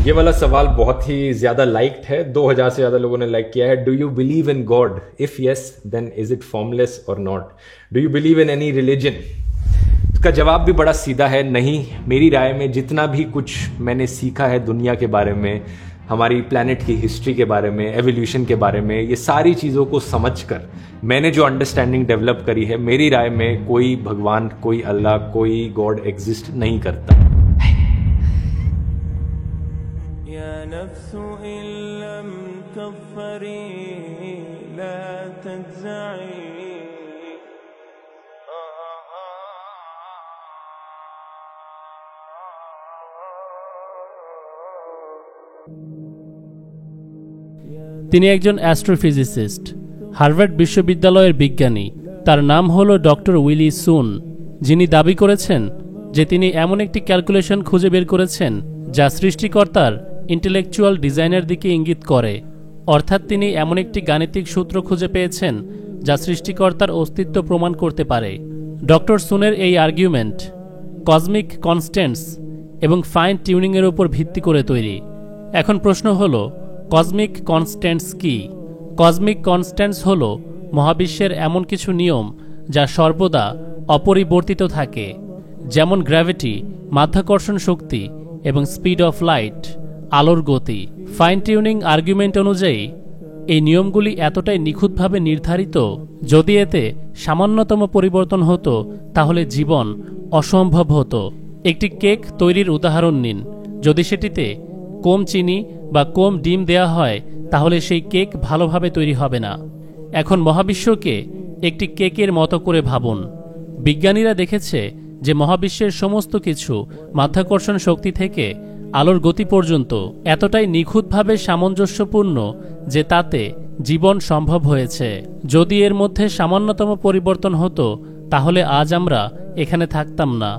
ये वाला सवाल बहुत ही ज्यादा लाइक्ड है, 2000 से ज्यादा लोगों ने लाइक किया है। Do you believe in God? If yes then is it formless और not? Do you believe in any religion? इसका जवाब भी बड़ा सीधा है, नहीं। मेरी राय में जितना भी कुछ मैंने सीखा है दुनिया के बारे में, हमारी प्लैनेट की हिस्ट्री के बारे में, एवोल्यूशन के बारे में, ये सारी चीज़ों को समझकर मैंने जो अंडरस्टैंडिंग डेवलप करी है, मेरी राय में कोई भगवान, कोई अल्लाह, कोई गॉड एग्जिस्ट नहीं करता। তিনি একজন অ্যাস্ট্রোফিজিসিস্ট, হার্ভার্ড বিশ্ববিদ্যালয়ের বিজ্ঞানী। তার নাম হল ডক্টর উইলি সুন, যিনি দাবি করেছেন যে তিনি এমন একটি ক্যালকুলেশন খুঁজে বের করেছেন যা সৃষ্টিকর্তার ইন্টেলেকচুয়াল ডিজাইনের দিকে ইঙ্গিত করে। অর্থাৎ তিনি এমন একটি গাণিতিক সূত্র খুঁজে পেয়েছেন যা সৃষ্টিকর্তার অস্তিত্ব প্রমাণ করতে পারে। ডক্টর সুনের এই আর্গুমেন্ট কসমিক কনস্ট্যান্টস এবং ফাইন টিউনিংয়ের উপর ভিত্তি করে তৈরি। এখন প্রশ্ন হল, কসমিক কনস্ট্যান্টস কি? কসমিক কনস্ট্যান্টস হল মহাবিশ্বের এমন কিছু নিয়ম যা সর্বদা অপরিবর্তিত থাকে, যেমন গ্র্যাভিটি, মাধ্যাকর্ষণ শক্তি এবং স্পিড অফ লাইট, আলোর গতি। ফাইন টিউনিং আর্গুমেন্ট অনুযায়ী এই নিয়মগুলি এতটাই নিখুঁতভাবে নির্ধারিত, যদি এতে সামান্যতম পরিবর্তন হতো তাহলে জীবন অসম্ভব হতো। একটি কেক তৈরির উদাহরণ নিন। যদি সেটিতে কম চিনি বা কম ডিম দেয়া হয় তাহলে সেই কেক ভালোভাবে তৈরি হবে না। এখন মহাবিশ্বকে একটি কেকের মতো করে ভাবুন। বিজ্ঞানীরা দেখেছে যে মহাবিশ্বের সমস্ত কিছু মাধ্যাকর্ষণ শক্তি থেকে আলোর গতি পর্যন্ত এতটাই নিখুঁতভাবে সামঞ্জস্যপূর্ণ যে তাতে জীবন সম্ভব হয়েছে। যদি এর মধ্যে সামান্যতম পরিবর্তন হতো তাহলে আজ আমরা এখানে থাকতাম না।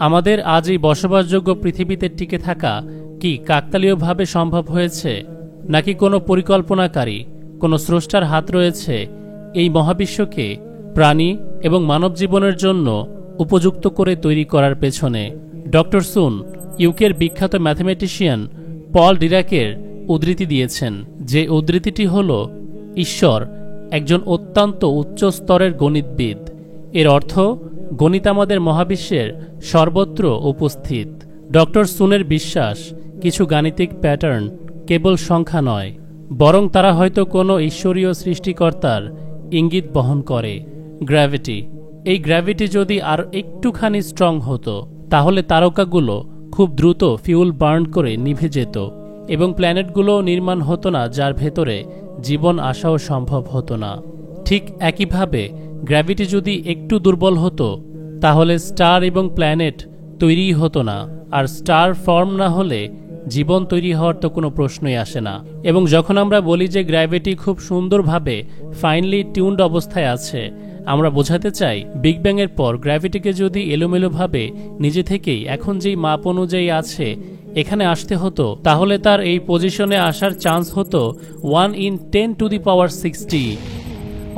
আমাদের আজ এই বসবাসযোগ্য পৃথিবীতে টিকে থাকা কি কাকতালীয়ভাবে সম্ভব হয়েছে, নাকি কোনো পরিকল্পনাকারী, কোনো স্রষ্টার হাত রয়েছে এই মহাবিশ্বকে প্রাণী এবং মানব জীবনের জন্য উপযুক্ত করে তৈরি করার পেছনে? ডক্টর সুন ইউকের বিখ্যাত ম্যাথমেটিশিয়ান পল ডিরাকের উদ্ধৃতি দিয়েছেন, যে উদ্ধৃতিটি হল, ঈশ্বর একজন অত্যন্ত উচ্চ স্তরের গণিতবিদ। এর অর্থ, গণিত আমাদের মহাবিশ্বের সর্বত্র উপস্থিত। ডক্টর সুনের বিশ্বাস কিছু গাণিতিক প্যাটার্ন কেবল সংখ্যা নয়, বরং তারা হয়তো কোনো ঈশ্বরীয় সৃষ্টিকর্তার ইঙ্গিত বহন করে। গ্র্যাভিটি, এই গ্র্যাভিটি যদি আর একটুখানি স্ট্রং হতো তাহলে তারকাগুলো খুব দ্রুত ফিউল বার্ন করে নিভে যেত এবং প্ল্যানেটগুলো নির্মাণ হতো না, যার ভেতরে জীবন আসাও সম্ভব হতো না। ঠিক একইভাবে গ্র্যাভিটি যদি একটু দুর্বল হতো তাহলে স্টার এবং প্ল্যানেট তৈরিই হতো না, আর স্টার ফর্ম না হলে জীবন তৈরি হওয়ার তো কোনো প্রশ্নই আসে না। এবং যখন আমরা বলি যে গ্র্যাভিটি খুব সুন্দরভাবে ফাইনলি টিউনড অবস্থায় আছে, আমরা বোঝাতে চাই বিগ ব্যাং এর পর গ্র্যাভিটিকে যদি এলোমেলোভাবে নিজে থেকেই এখন যেই মাপ অনুযায়ী আছে এখানে আসতে হতো, তাহলে তার এই পজিশনে আসার চান্স হতো 1 in 10⁻60।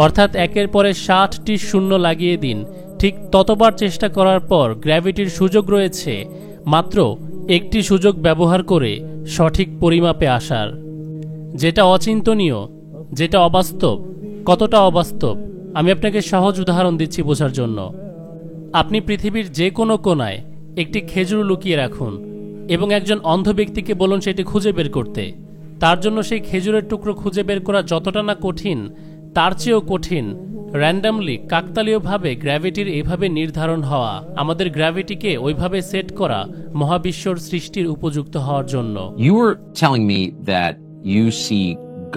অর্থাৎ একের পরে 60টি শূন্য লাগিয়ে দিন। ঠিক ততবার চেষ্টা করার পর গ্র্যাভিটির সুযোগ রয়েছে মাত্র একটি সুযোগ ব্যবহার করে সঠিক পরিমাপে আসার। যেটা অচিন্তনীয়, যেটা অবাস্তব। কতটা অবাস্তব আমি আপনাকে সহজ উদাহরণ দিচ্ছি বোঝার জন্য। আপনি পৃথিবীর যে কোনো কোনায় একটি খেজুর লুকিয়ে রাখুন এবং একজন অন্ধ ব্যক্তিকে বলুন সেটি খুঁজে বের করতে। তার জন্য সেই খেজুরের টুকরো খুঁজে বের করা যতটা না কঠিন, তার চেয়েও কঠিন র্যান্ডামলি কাকতালীয়ভাবে গ্র্যাভিটির এইভাবে নির্ধারণ হওয়া, আমাদের গ্র্যাভিটিকে ওইভাবে সেট করা মহাবিশ্বর সৃষ্টির উপযুক্ত হওয়ার জন্য। You were telling me that you see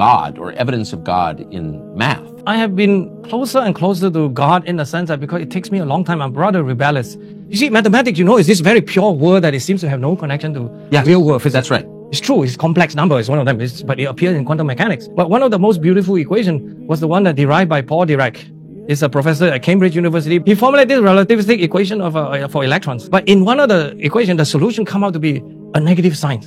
God or evidence of God in math. I have been closer and closer to God in the sense that because it takes me a long time, I'm rather rebellious. You see, mathematics, is this very pure word that it seems to have no connection to real world physics. That's right. It's true, it's complex number, it's one of them, but it appears in quantum mechanics. But one of the most beautiful equation was the one that derived by Paul Dirac. He's a professor at Cambridge University. He formulated this relativistic equation for electrons. But in one of the equation, the solution come out to be a negative sign.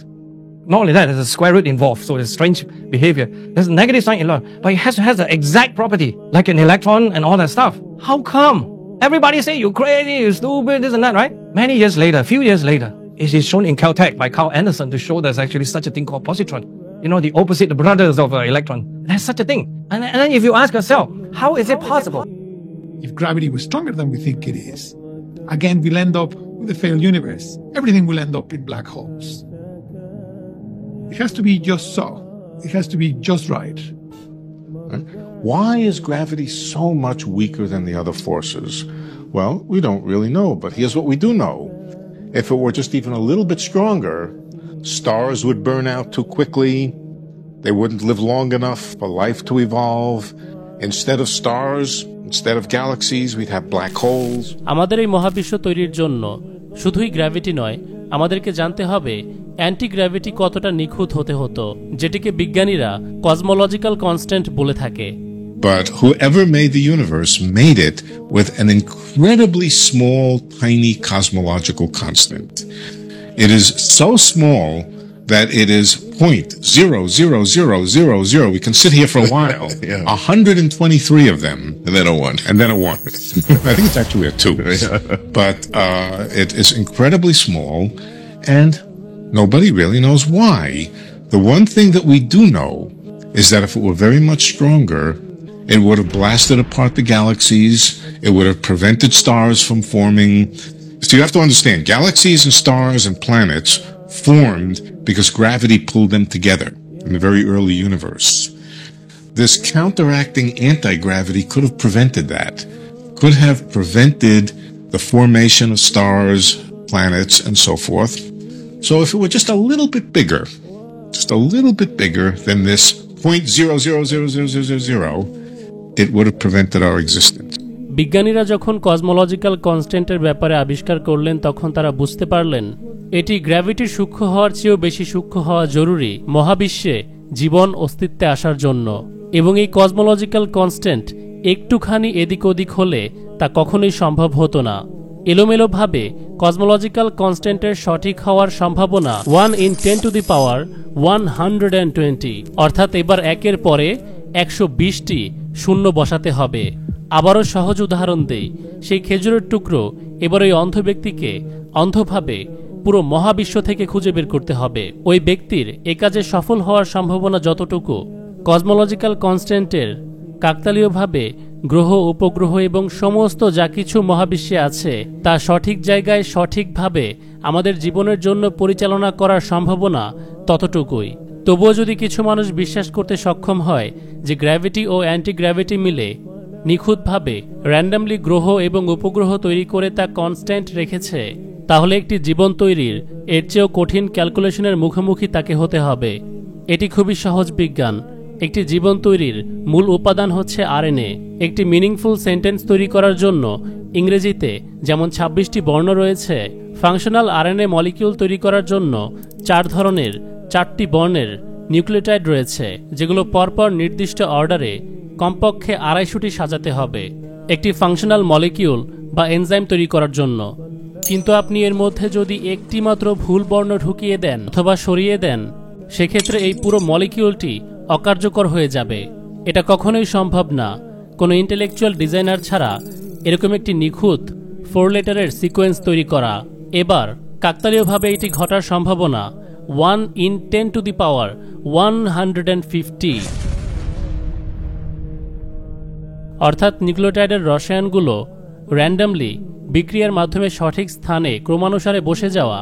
Not only that, there's a square root involved, so there's strange behavior. There's a negative sign in law, but it has the exact property, like an electron and all that stuff. How come? Everybody say you're crazy, you're stupid, this and that, right? Many years later, a few years later, it is shown in Caltech by Carl Anderson to show there's actually such a thing called positron. You know, the opposite, the brothers of an electron. There's such a thing. And then if you ask yourself, how is it possible? If gravity was stronger than we think it is, again, we'll end up with a failed universe. Everything will end up in black holes. It has to be just so. It has to be just right. Why is gravity so much weaker than the other forces? Well, we don't really know, but here's what we do know. If it were just even a little bit stronger, stars would burn out too quickly. They wouldn't live long enough for life to evolve. Instead of stars, instead of galaxies, we'd have black holes. আমাদের এই মহাবিশ্ব তৈরির জন্য শুধুই gravity নয়, আমাদেরকে জানতে হবে অ্যান্টি গ্র্যাভিটি কতটা নিখুঁত হতে হতো, যেটিকে বিজ্ঞানীরা কসমোলজিক্যাল কনস্ট্যান্ট বলে থাকে। But whoever made the universe made it with an incredibly small, tiny cosmological constant. It is so small that it is 0.00000. We can sit here for a while. 123 of them. And then a 1. And then a 1. I think it's actually a 2. But it is incredibly small, and nobody really knows why. The one thing that we do know is that if it were very much stronger, it would have blasted apart the galaxies. It would have prevented stars from forming. So you have to understand, galaxies and stars and planets formed because gravity pulled them together in the very early universe. This counteracting anti-gravity could have prevented that, could have prevented the formation of stars, planets, and so forth. So if it were just a little bit bigger than this 0.00000, it would have prevented our existence. বিজ্ঞানীরা যখন cosmological কনস্ট্যান্টের ব্যাপারে আবিষ্কার করলেন, তখন তারা বুঝতে পারলেন এটি গ্র্যাভিটির সূক্ষ্ম হওয়ার চেয়েও বেশি সূক্ষ্ম হওয়া জরুরি মহাবিশ্বে জীবন অস্তিত্বে আসার জন্য। এবং এই কসমোলজিক্যাল কনস্ট্যান্ট একটুখানি এদিক ওদিক হলে তা কখনোই সম্ভব হতো না। এলোমেলোভাবে কসমোলজিক্যাল কনস্ট্যান্টের সঠিক হওয়ার সম্ভাবনা 1 in 10 to the power 120, অর্থাৎ এবার একের পরে 120টি শূন্য বসাতে হবে। আবারও সহজ উদাহরণ দেই, সেই খেজুরের টুকরো এবার ওই অন্ধ ব্যক্তিকে অন্ধভাবে পুরো মহাবিশ্ব থেকে খুঁজে বের করতে হবে। ওই ব্যক্তির এ কাজে সফল হওয়ার সম্ভাবনা যতটুকু, কসমোলজিক্যাল কনস্ট্যান্টের কাকতালীয়ভাবে গ্রহ, উপগ্রহ এবং সমস্ত যা কিছু মহাবিশ্বে আছে তা সঠিক জায়গায় সঠিকভাবে আমাদের জীবনের জন্য পরিচালনা করার সম্ভাবনা ততটুকুই। তবুও যদি কিছু মানুষ বিশ্বাস করতে সক্ষম হয় যে গ্র্যাভিটি ও অ্যান্টি গ্র্যাভিটি মিলে নিখুঁতভাবে র্যান্ডামলি গ্রহ এবং উপগ্রহ তৈরি করে তা কনস্ট্যান্ট রেখেছে, তাহলে একটি জীবন তৈরির এর চেয়েও কঠিন ক্যালকুলেশনের মুখোমুখি তাকে হতে হবে। এটি খুবই সহজ বিজ্ঞান। একটি জীবন তৈরির মূল উপাদান হচ্ছে আরএনএ। একটি মিনিংফুল সেন্টেন্স তৈরি করার জন্য ইংরেজিতে যেমন 26টি বর্ণ রয়েছে, ফাংশনাল আরএনএ মলিকিউল তৈরি করার জন্য 4 ধরনের 4টি বর্ণের নিউক্লিওটাইড রয়েছে, যেগুলো পরপর নির্দিষ্ট অর্ডারে কমপক্ষে 250টি সাজাতে হবে একটি ফাংশনাল মলিকিউল বা এনজাইম তৈরি করার জন্য। কিন্তু আপনি এর মধ্যে যদি একটি মাত্র ভুল বর্ণ ঢুকিয়ে দেন অথবা সরিয়ে দেন, সেক্ষেত্রে এই পুরো মলিকিউলটি অকার্যকর হয়ে যাবে। এটা কখনোই সম্ভব না কোনো ইন্টেলেকচুয়াল ডিজাইনার ছাড়া এরকম একটি নিখুঁত 4 লেটারের সিকোয়েন্স তৈরি করা। এবার কাকতালীয়ভাবে এটি ঘটার সম্ভাবনা 1 in 10 to the power 150, অর্থাৎ নিউক্লিওটাইডের রসায়নগুলো র্যান্ডামলি বিক্রিয়ার মাধ্যমে সঠিক স্থানে ক্রমানুসারে বসে যাওয়া।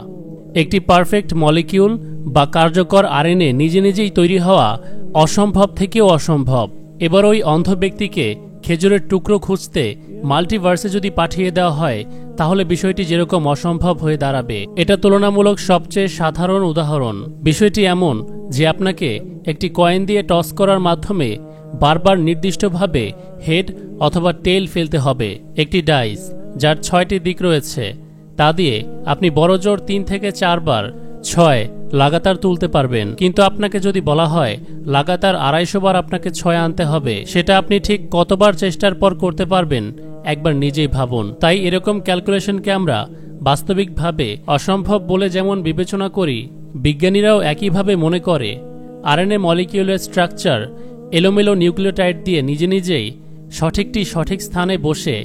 একটি পারফেক্ট মলিকিউল বা কার্যকর আরএনএ নিজে নিজেই তৈরি হওয়া অসম্ভব থেকেও অসম্ভব। এবার ওই অন্ধ ব্যক্তিকে খেজুরের টুকরো খুঁজতে মাল্টিভার্সে যদি পাঠিয়ে দেওয়া হয়, তাহলে বিষয়টি যেরকম অসম্ভব হয়ে দাঁড়াবে। এটা তুলনামূলক সবচেয়ে সাধারণ উদাহরণ। বিষয়টি এমন যে আপনাকে একটি কয়েন দিয়ে টস করার মাধ্যমে বারবার নির্দিষ্টভাবে হেড অথবা টেইল ফেলতে হবে। একটি ডাইস যার 6টি দিক রয়েছে, তা দিয়ে আপনি বড়জোর 3 থেকে 4 বার 6 লাগাতার তুলতে পারবেন। কিন্তু আপনাকে যদি বলা হয় লাগাতার 250 বার আপনাকে 6 আনতে হবে, সেটা আপনি ঠিক কতবার চেষ্টার পর করতে পারবেন একবার নিজেই ভাবুন। তাই এরকম ক্যালকুলেশনকে আমরা বাস্তবিকভাবে অসম্ভব বলে যেমন বিবেচনা করি, বিজ্ঞানীরাও একইভাবে মনে করে আরএনএ মলিকিউলের স্ট্রাকচার এলোমেলো নিউক্লিওটাইড দিয়ে নিজে নিজেই সঠিক স্থানে বসে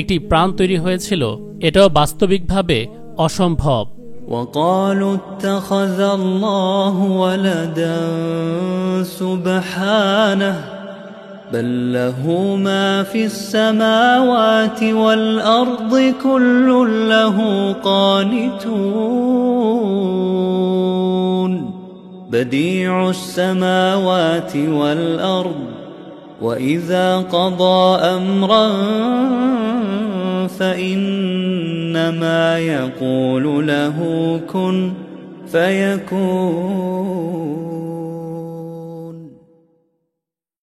একটি প্রাণ তৈরি হয়েছিল, এটাও বাস্তবিকভাবে অসম্ভব। وقالوا اتخذ الله ولدا سبحانه بل له ما في السماوات والأرض كل له قانتون بديع السماوات والأرض وإذا قضى أمرا فإنما يقول له كن فيكون